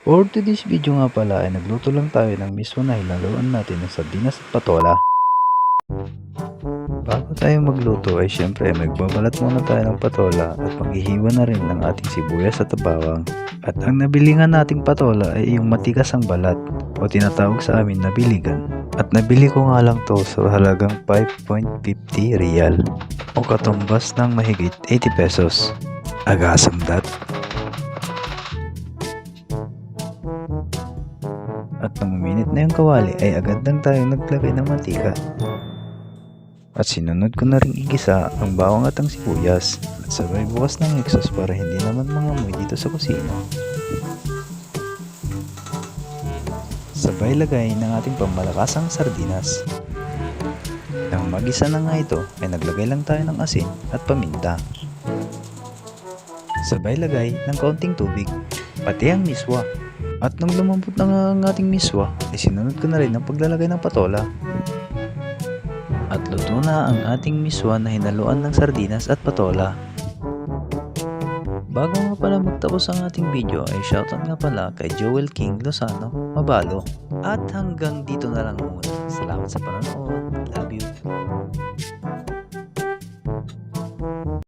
For today's video nga pala ay nagluto lang tayo ng miswa na hinaluan natin ng sardinas at patola. Bago tayo magluto ay syempre magbabalat muna tayo ng patola at maghihiwa na rin ng ating sibuyas at bawang. At ang nabili nga nating patola ay yung matigas ang balat o tinatawag sa amin na biligan. At nabili ko nga lang to sa halagang 5.50 real o katumbas ng mahigit 80 pesos. Agasam that. At nang uminit na yung kawali ay agad lang tayo naglagay ng mantika. At sinunod ko na rin igisa ang bawang at ang sibuyas at sabay bukas ng exhaust para hindi naman mangamoy dito sa kusina. Sabay lagay ng ating pamalakasang sardinas. Nang magisa na nga ito ay naglagay lang tayo ng asin at paminta. Sabay lagay ng kaunting tubig, pati ang miswa. At nang lumambot na nga ang ating miswa, ay sinunod ko na rin ang paglalagay ng patola. At luto na ang ating miswa na hinaluan ng sardinas at patola. Bago nga pala magtapos ang ating video ay shoutout nga pala kay Joel King Lozano Mabalo. At hanggang dito na lang muna. Salamat sa panonood. Love you.